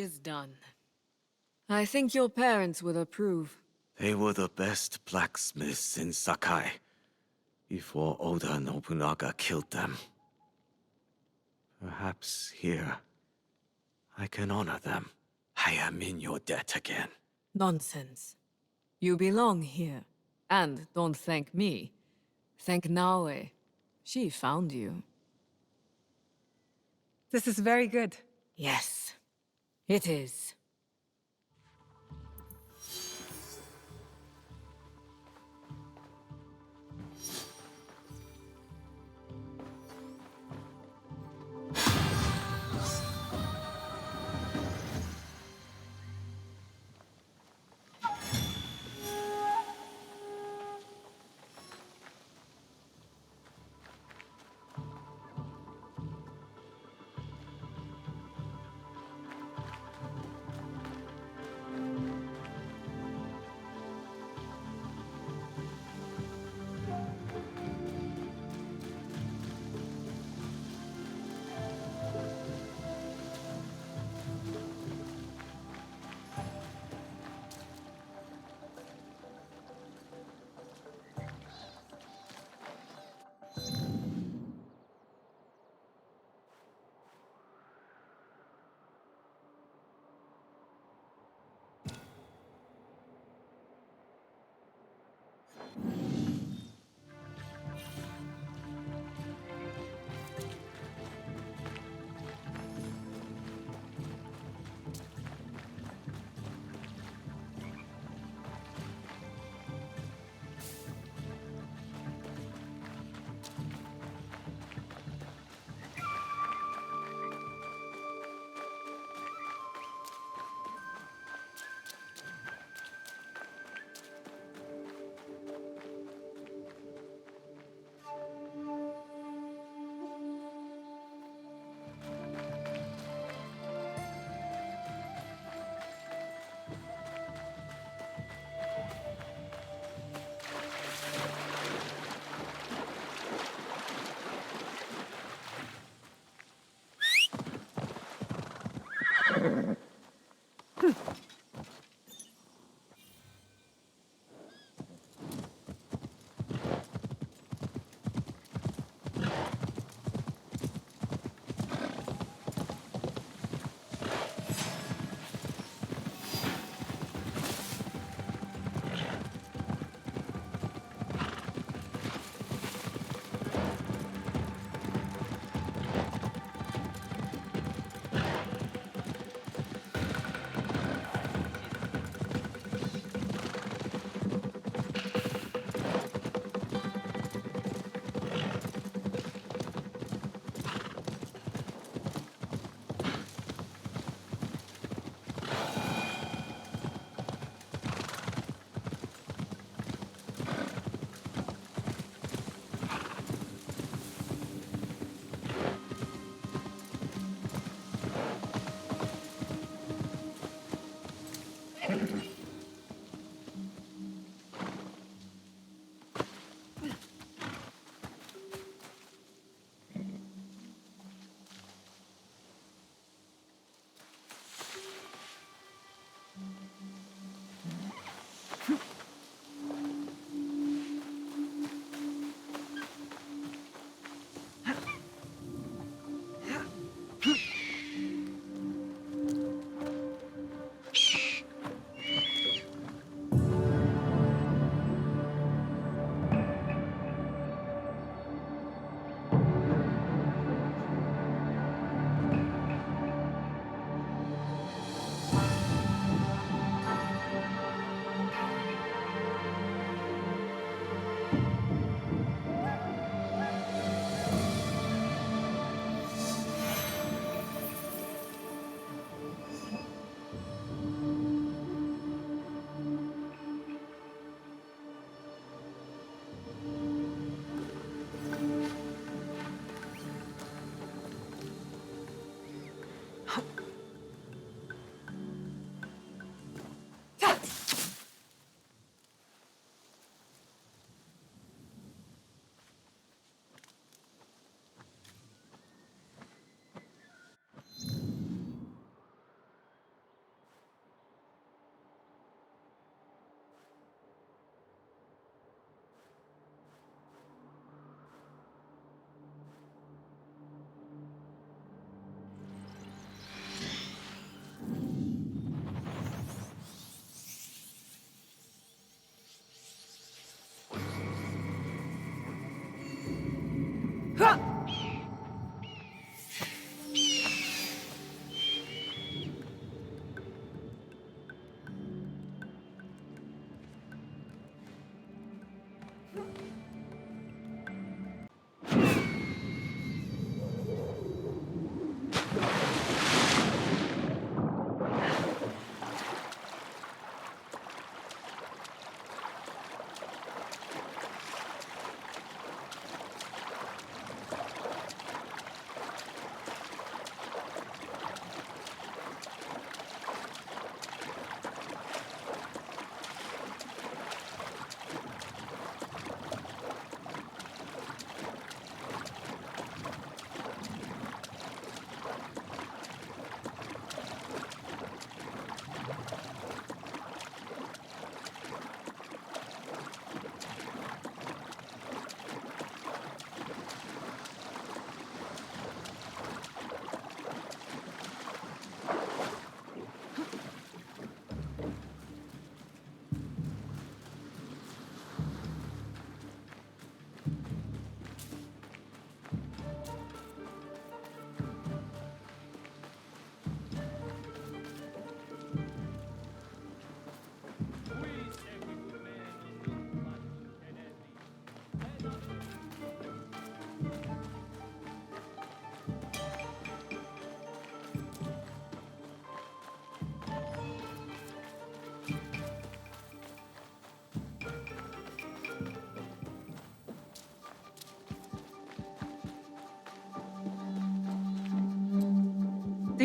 is done. I think your parents will approve. They were the best blacksmiths in Sakai, before Oda Nobunaga killed them. Perhaps here, I can honor them. I am in your debt again. Nonsense. You belong here. And don't thank me. Thank Naoe. She found you. This is very good. Yes, it is.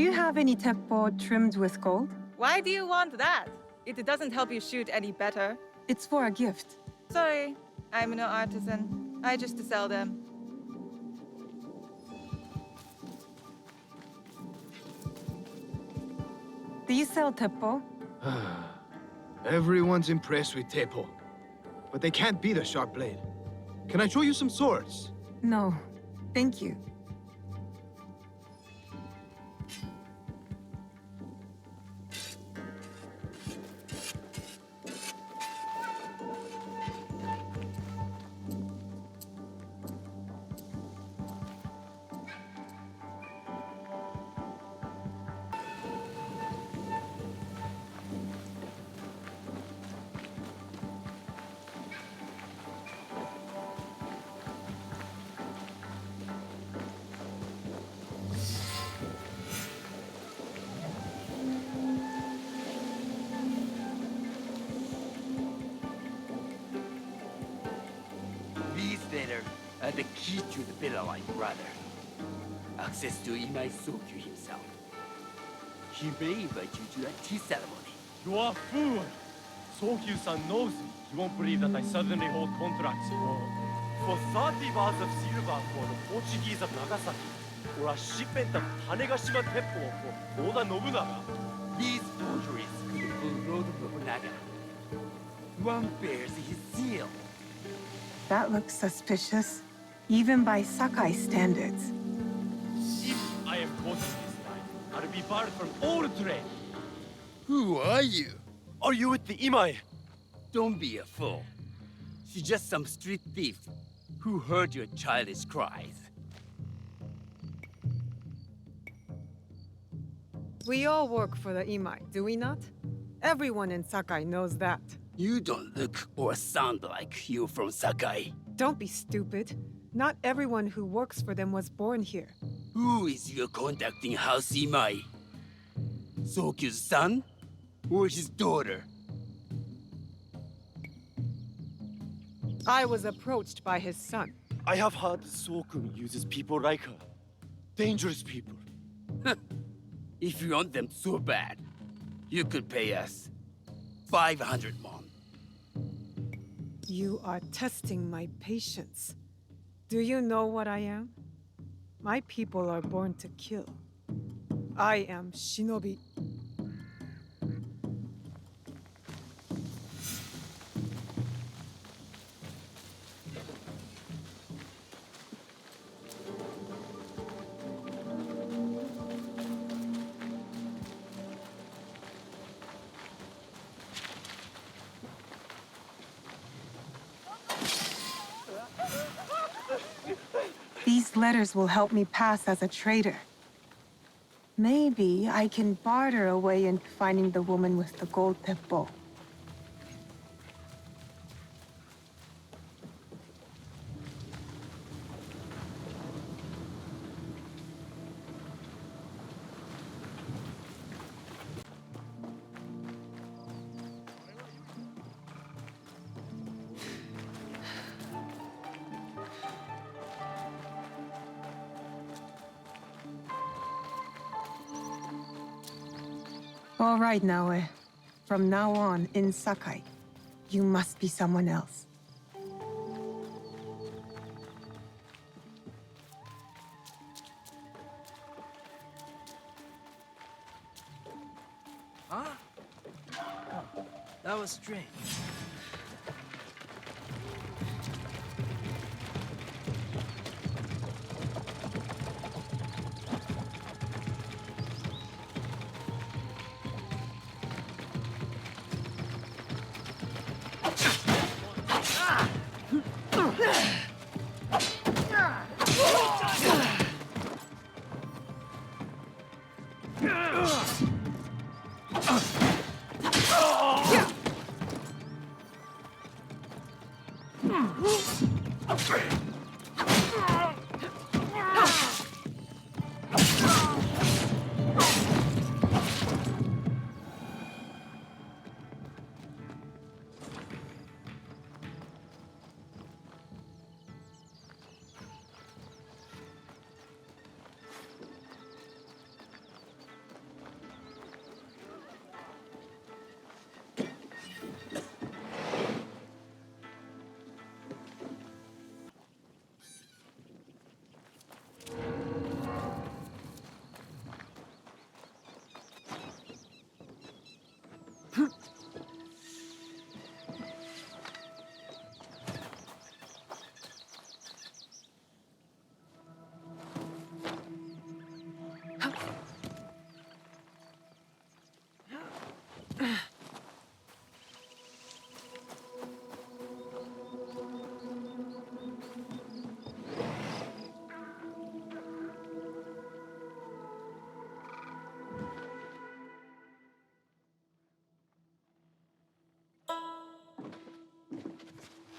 you have any teppo trimmed with gold? Why do you want that? It doesn't help you shoot any better. It's for a gift. Sorry, I'm no artisan. I just sell them. Do you sell teppo? Everyone's impressed with Teppo, but they can't beat a sharp blade. Can I show you some swords? No, thank you. These letters are the key to the Bella Line, brother. Access to Imai Sokyu himself. He may invite you to a tea ceremony. You are a fool! Sokyu-san knows me. He won't believe that I suddenly hold contracts for 30 bars of silver for the Portuguese of Nagasaki, or a shipment of Tanegashima Teppo for Oda Nobunaga. These forgeries could pull Lord Nobunaga. One bears his seal. That looks suspicious, even by Sakai standards. If I am caught in this line, I'll be barred from all trade. Who are you? Are you with the Imai? Don't be a fool. She's just some street thief who heard your childish cries. We all work for the Imai, do we not? Everyone in Sakai knows that. You don't look or sound like you from Sakai. Don't be stupid. Not everyone who works for them was born here. Who is your conducting house Imai? Sokyu's son? Or his daughter? I was approached by his son. I have heard Sokun uses people like her. Dangerous people. If you want them so bad, you could pay us 500 mon. You are testing my patience. Do you know what I am? My people are born to kill. I am Shinobi. These letters will help me pass as a traitor. Maybe I can barter a way into finding the woman with the gold teppo. All right, Naoe. From now on, in Sakai, you must be someone else. Huh? Oh, that was strange.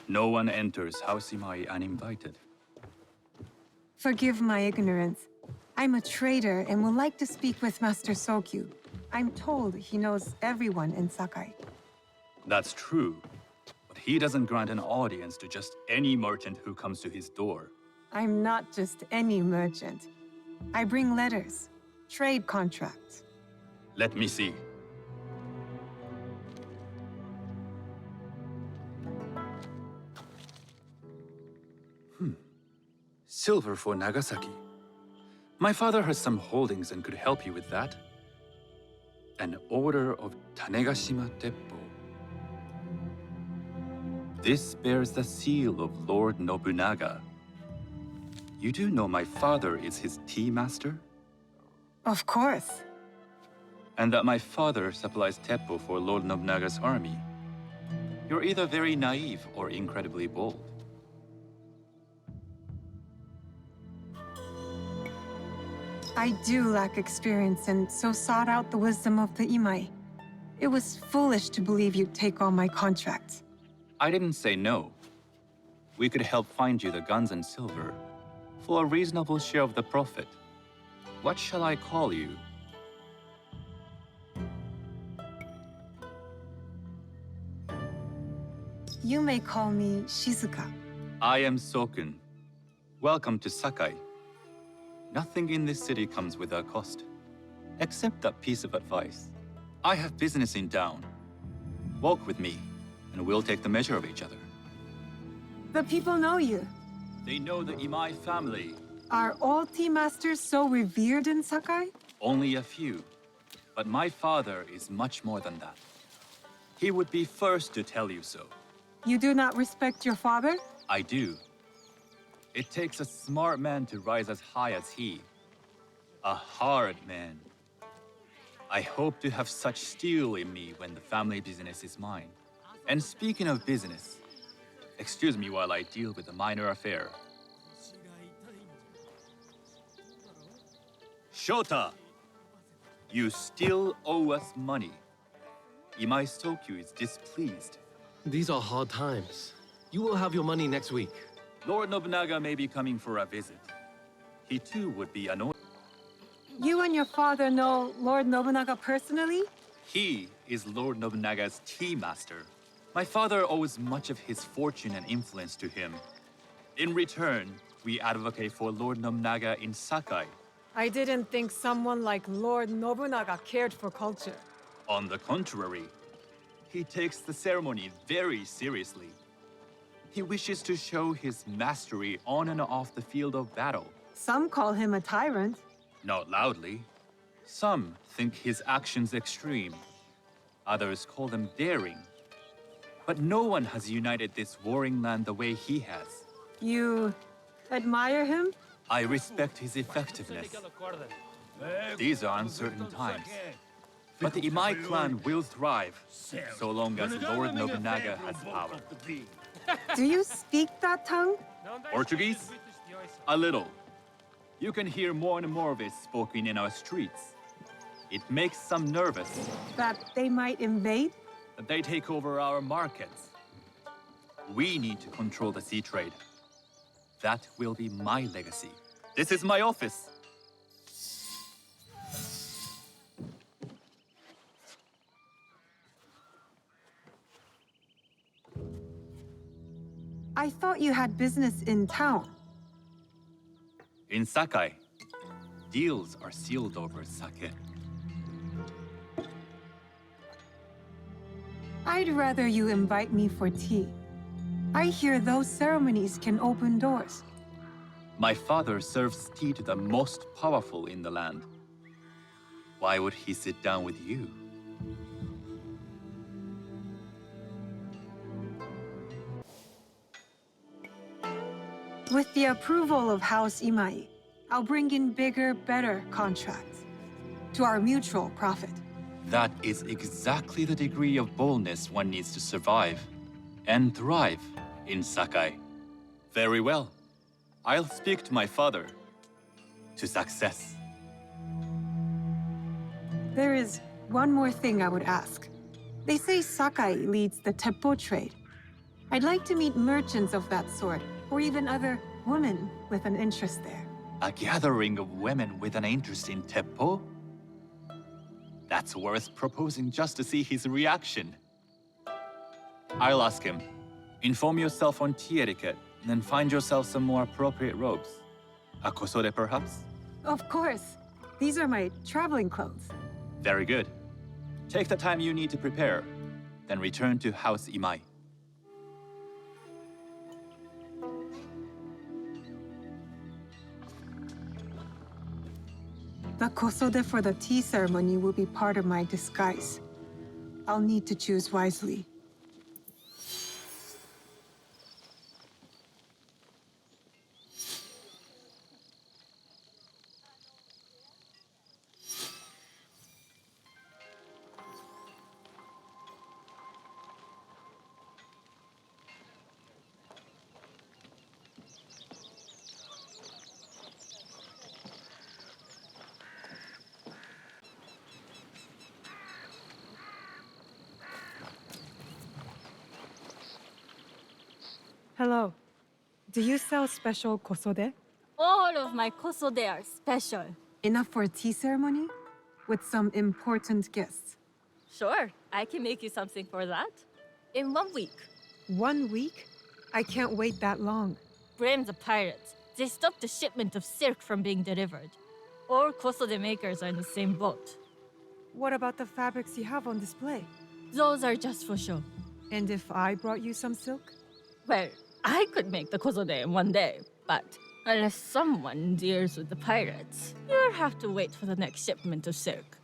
No one enters House Imai uninvited. Forgive my ignorance. I'm a trader and would like to speak with Master Sokyu. I'm told he knows everyone in Sakai. That's true, but he doesn't grant an audience to just any merchant who comes to his door. I'm not just any merchant. I bring letters, trade contracts. Let me see. Silver for Nagasaki. My father has some holdings and could help you with that. An order of Tanegashima Teppo. This bears the seal of Lord Nobunaga. You do know my father is his tea master? Of course. And that my father supplies Teppo for Lord Nobunaga's army. You're either very naive or incredibly bold. I do lack experience and so sought out the wisdom of the Imai. It was foolish to believe you'd take on my contracts. I didn't say no. We could help find you the guns and silver for a reasonable share of the profit. What shall I call you? You may call me Shizuka. I am Sokun. Welcome to Sakai. Nothing in this city comes without cost, except that piece of advice. I have business in town. Walk with me, and we'll take the measure of each other. The people know you. They know the Imai family. Are all tea masters so revered in Sakai? Only a few. But my father is much more than that. He would be first to tell you so. You do not respect your father? I do. It takes a smart man to rise as high as he. A hard man. I hope to have such steel in me when the family business is mine. And speaking of business, excuse me while I deal with a minor affair. Shota! You still owe us money. Imai Sokyu is displeased. These are hard times. You will have your money next week. Lord Nobunaga may be coming for a visit. He too would be annoyed. You and your father know Lord Nobunaga personally? He is Lord Nobunaga's tea master. My father owes much of his fortune and influence to him. In return, we advocate for Lord Nobunaga in Sakai. I didn't think someone like Lord Nobunaga cared for culture. On the contrary, he takes the ceremony very seriously. He wishes to show his mastery on and off the field of battle. Some call him a tyrant. Not loudly. Some think his actions extreme. Others call them daring. But no one has united this warring land the way he has. You admire him? I respect his effectiveness. These are uncertain times. But the Imai clan will thrive, so long as Lord Nobunaga has power. Do you speak that tongue? Portuguese? A little. You can hear more and more of it spoken in our streets. It makes some nervous. That they might invade? That they take over our markets. We need to control the sea trade. That will be my legacy. This is my office. I thought you had business in town. In Sakai, deals are sealed over sake. I'd rather you invite me for tea. I hear those ceremonies can open doors. My father serves tea to the most powerful in the land. Why would he sit down with you? With the approval of House Imai, I'll bring in bigger, better contracts. To our mutual profit. That is exactly the degree of boldness one needs to survive and thrive in Sakai. Very well. I'll speak to my father. To success. There is one more thing I would ask. They say Sakai leads the Teppo trade. I'd like to meet merchants of that sort, or even other women with an interest there. A gathering of women with an interest in Teppo? That's worth proposing just to see his reaction. I'll ask him. Inform yourself on tea etiquette, and then find yourself some more appropriate robes. A kosode, perhaps? Of course. These are my traveling clothes. Very good. Take the time you need to prepare, then return to House Imai. The kosode for the tea ceremony will be part of my disguise. I'll need to choose wisely. Hello. Do you sell special kosode? All of my kosode are special. Enough for a tea ceremony? With some important guests. Sure, I can make you something for that. In 1 week. 1 week? I can't wait that long. Blame the pirates. They stopped the shipment of silk from being delivered. All kosode makers are in the same boat. What about the fabrics you have on display? Those are just for show. And if I brought you some silk? Well, I could make the kosode in 1 day, but unless someone deals with the pirates, you'll have to wait for the next shipment of silk.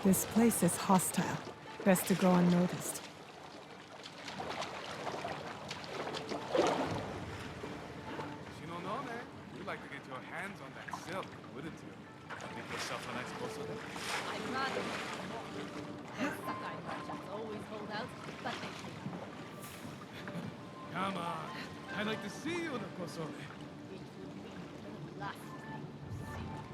This place is hostile. Best to go unnoticed. Shinobi, you'd like to get your hands on that silk, wouldn't you? Make yourself a nice kosode. I'd rather Sakai merchants always hold out, but they Come on. I'd like to see you in a kosode. it would be the last thing you see.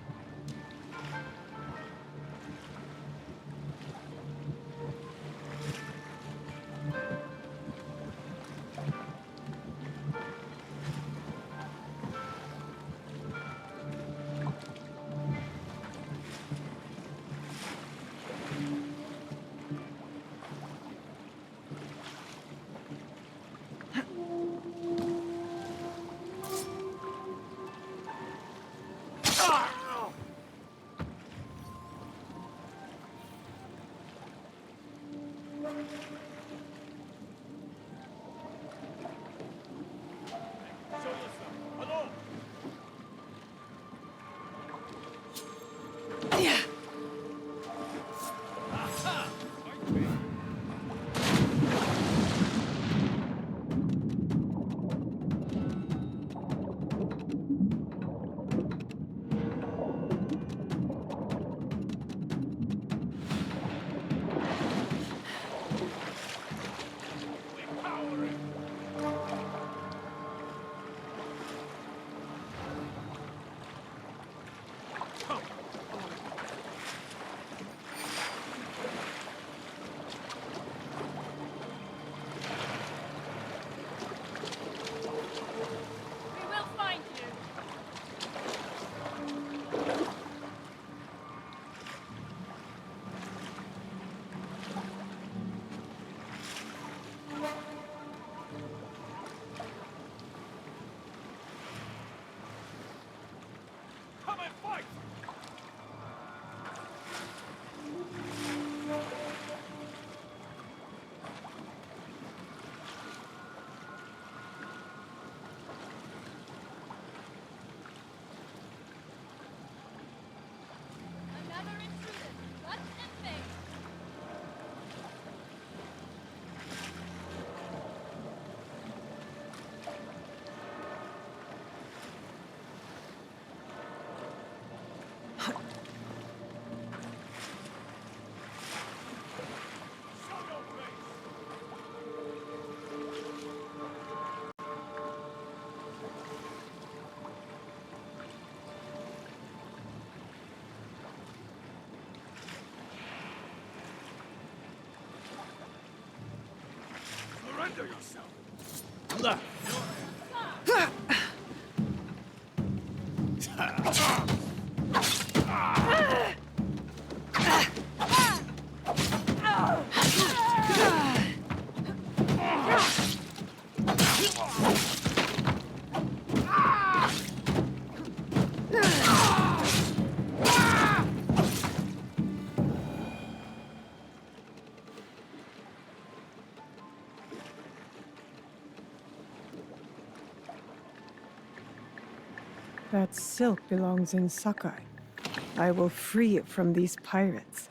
Another intruder. Let's invade. Surrender yourself. That silk belongs in Sakai. I will free it from these pirates.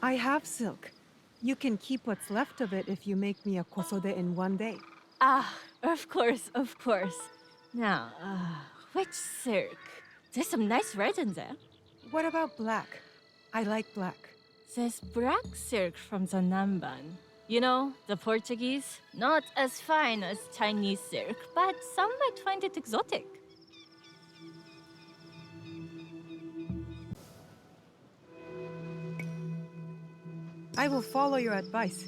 I have silk. You can keep what's left of it if you make me a kosode in one day. Ah, of course, of course. Now, which silk? There's some nice red in there. What about black? I like black. There's black silk from the Namban. You know, the Portuguese. Not as fine as Chinese silk, but some might find it exotic. I will follow your advice.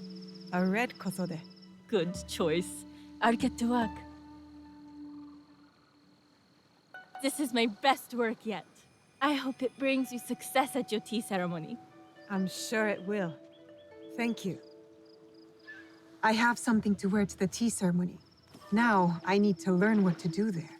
A red kosode. Good choice. I'll get to work. This is my best work yet. I hope it brings you success at your tea ceremony. I'm sure it will. Thank you. I have something to wear to the tea ceremony. Now, I need to learn what to do there.